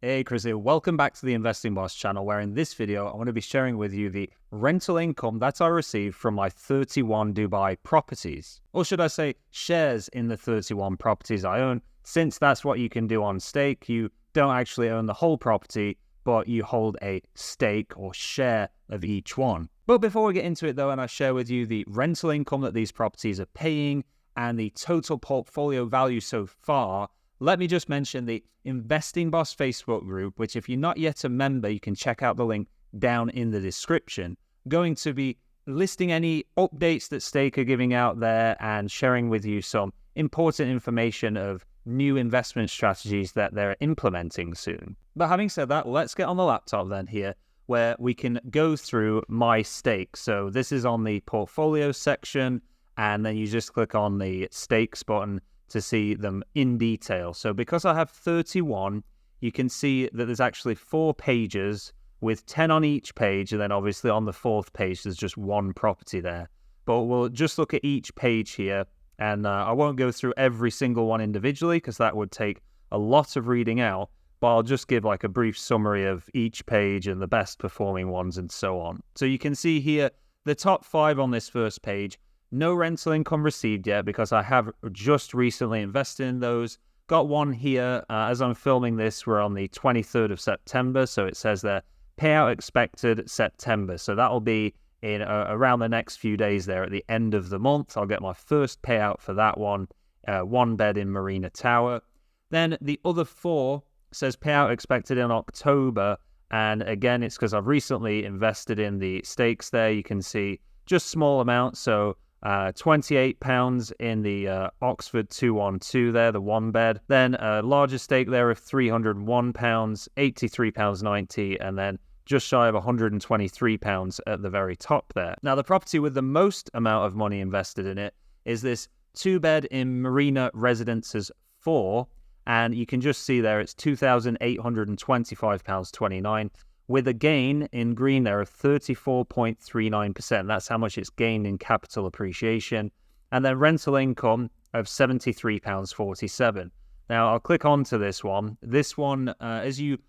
Hey Chris here, welcome back to the Investing Boss channel, where in this video I want to be sharing with you the rental income that I received from my 31 Dubai properties. Or should I say shares in the 31 properties I own, since that's what you can do on stake. You don't actually own the whole property, but you hold a stake or share of each one. But before we get into it though, and I share with you the rental income that these properties are paying and the total portfolio value so far, let me just mention the Investing Boss Facebook group, which if you're not yet a member, you can check out the link down in the description. Going to be listing any updates that Stake are giving out there and sharing with you some important information of new investment strategies that they're implementing soon. But having said that, let's get on the laptop then here, where we can go through my stakes. So this is on the portfolio section, and then you just click on the stakes button to see them in detail. So because I have 31, you can see that there's actually 4 pages with 10 on each page, and then obviously on the 4th page there's just one property there. But we'll just look at each page here, and I won't go through every single one individually because that would take a lot of reading out, but I'll just give like a brief summary of each page and the best performing ones and so on. So you can see here the top 5 on this first page. No rental income received yet because I have just recently invested in those. Got one here. As I'm filming this, we're on the 23rd of September. So it says there, payout expected September. So that'll be in around the next few days there at the end of the month. I'll get my first payout for that one. 1 bed in Marina Tower. Then the other 4 says payout expected in October. And again, it's because I've recently invested in the stakes there. You can see just small amounts. So £28 in the Oxford 212 there, the 1 bed. Then a larger stake there of £301, £83.90, and then just shy of £123 at the very top there. Now the property with the most amount of money invested in it is this 2-bed in Marina Residences 4, and you can just see there it's £2,825.29. with a gain in green there of 34.39%. That's how much it's gained in capital appreciation. And then rental income of £73.47. Now, I'll click onto this one. This one, as you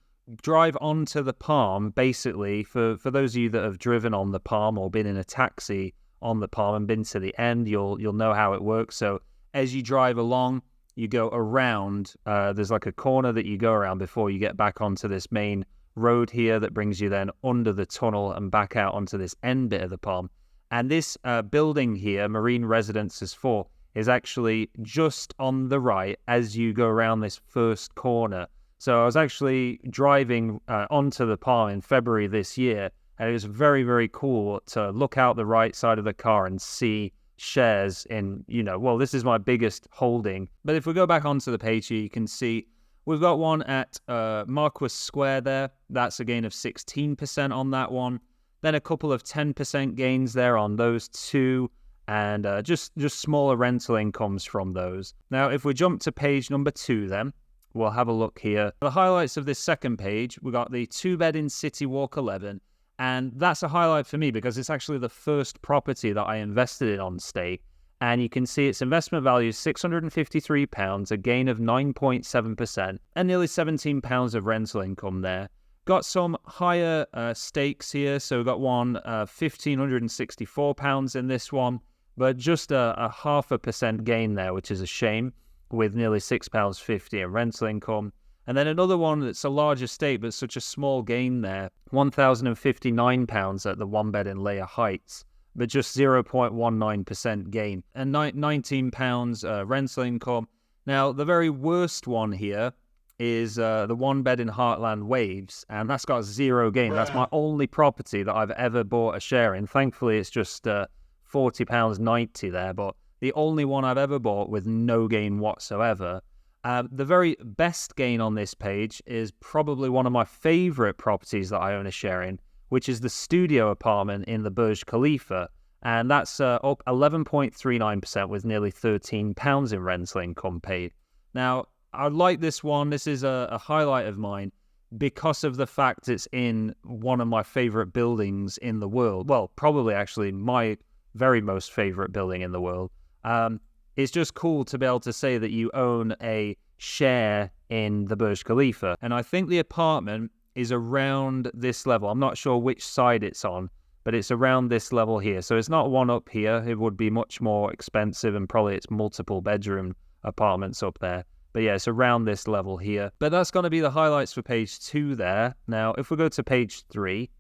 drive onto the Palm, basically, for those of you that have driven on the Palm or been in a taxi on the Palm and been to the end, you'll know how it works. So as you drive along, you go around. There's like a corner that you go around before you get back onto this main road here that brings you then under the tunnel and back out onto this end bit of the Palm. And this building here, Marine Residences 4, is actually just on the right as you go around this first corner. So I was actually driving onto the Palm in February this year, and it was very, very cool to look out the right side of the car and see shares in, well, this is my biggest holding. But if we go back onto the page here, you can see we've got one at Marquis Square there. That's a gain of 16% on that one. Then a couple of 10% gains there on those 2, and just smaller rental incomes from those. Now, if we jump to page number 2 then, we'll have a look here. The highlights of this second page, we got the 2-bed in City Walk 11, and that's a highlight for me because it's actually the first property that I invested in on stake. And you can see its investment value is £653, a gain of 9.7%, and nearly £17 of rental income there. Got some higher stakes here, so we've got one £1,564 in this one, but just a 0.5% gain there, which is a shame, with nearly £6.50 in rental income. And then another one that's a larger stake, but such a small gain there, £1,059 at the 1 bed in Leia Heights, but just 0.19% gain, and £19 rental income. Now, the very worst one here is the 1 bed in Heartland Waves, and that's got 0 gain. That's my only property that I've ever bought a share in. Thankfully, it's just £40.90 there, but the only one I've ever bought with no gain whatsoever. The very best gain on this page is probably one of my favorite properties that I own a share in, which is the studio apartment in the Burj Khalifa. And that's up 11.39% with nearly £13 in rental income paid. Now, I like this one. This is a highlight of mine because of the fact it's in one of my favorite buildings in the world. Well, probably actually my very most favorite building in the world. It's just cool to be able to say that you own a share in the Burj Khalifa. And I think the apartment is around this level. I'm not sure which side it's on, but it's around this level here. So it's not one up here. It would be much more expensive, and probably it's multiple bedroom apartments up there. But yeah, it's around this level here. But that's going to be the highlights for page 2 there. Now, if we go to page 3,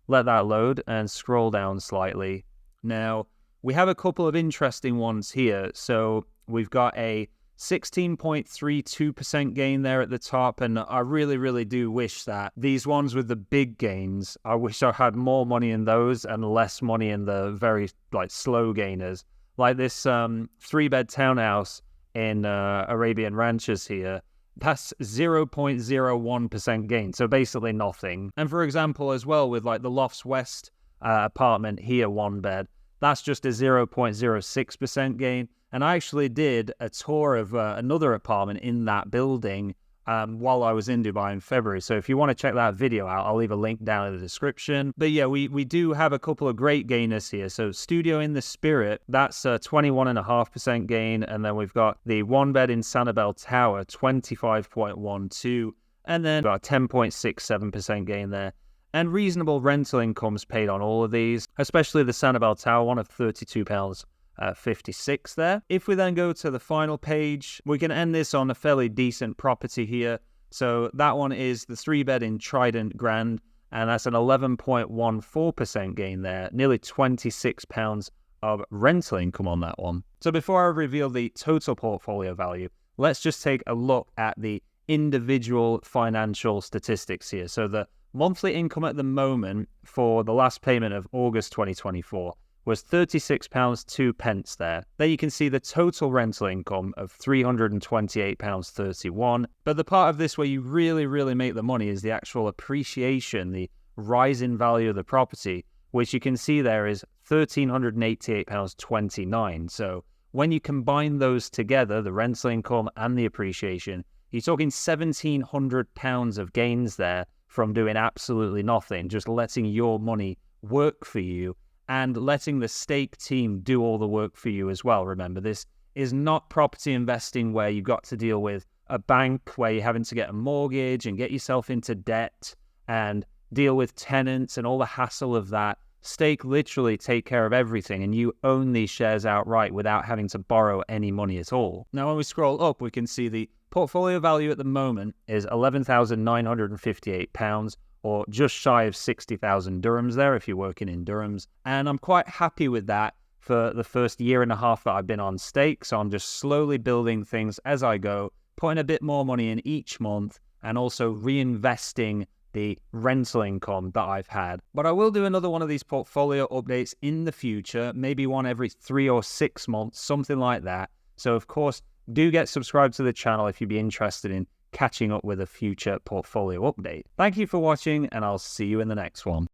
let that load and scroll down slightly. Now, we have a couple of interesting ones here. So we've got a 16.32% gain there at the top, and I really do wish that these ones with the big gains, I wish I had more money in those and less money in the very slow gainers, like this 3-bed townhouse in Arabian Ranches here. That's 0.01% gain, so basically nothing. And for example as well, with the Lofts West apartment here, 1 bed, that's just a 0.06% gain. And I actually did a tour of another apartment in that building while I was in Dubai in February. So if you want to check that video out, I'll leave a link down in the description. But yeah, we do have a couple of great gainers here. So Studio in the Spirit, that's a 21.5% gain. And then we've got the 1 bed in Sanibel Tower, 25.12. And then about 10.67% gain there. And reasonable rental incomes paid on all of these, especially the Sanibel Tower one of £32.56 there. If we then go to the final page, we can end this on a fairly decent property here. So that one is the 3-bed in Trident Grand, and that's an 11.14% gain there, nearly £26 of rental income on that one. So before I reveal the total portfolio value, let's just take a look at the individual financial statistics here. So the monthly income at the moment for the last payment of August 2024 was £36.02 there. There you can see the total rental income of £328.31. But the part of this where you really make the money is the actual appreciation, the rise in value of the property, which you can see there is £1,388.29. So when you combine those together, the rental income and the appreciation, you're talking £1,700 of gains there from doing absolutely nothing, just letting your money work for you and letting the stake team do all the work for you as well. Remember, this is not property investing where you've got to deal with a bank where you're having to get a mortgage and get yourself into debt and deal with tenants and all the hassle of that. Stake literally take care of everything, and you own these shares outright without having to borrow any money at all. Now, when we scroll up, we can see the portfolio value at the moment is £11,958, or just shy of 60,000 dirhams there if you're working in dirhams. And I'm quite happy with that for the first year and a half that I've been on stake. So I'm just slowly building things as I go, putting a bit more money in each month, and also reinvesting the rental income that I've had. But I will do another one of these portfolio updates in the future, maybe one every 3 or 6 months, something like that. So of course, do get subscribed to the channel if you'd be interested in catching up with a future portfolio update. Thank you for watching, and I'll see you in the next one.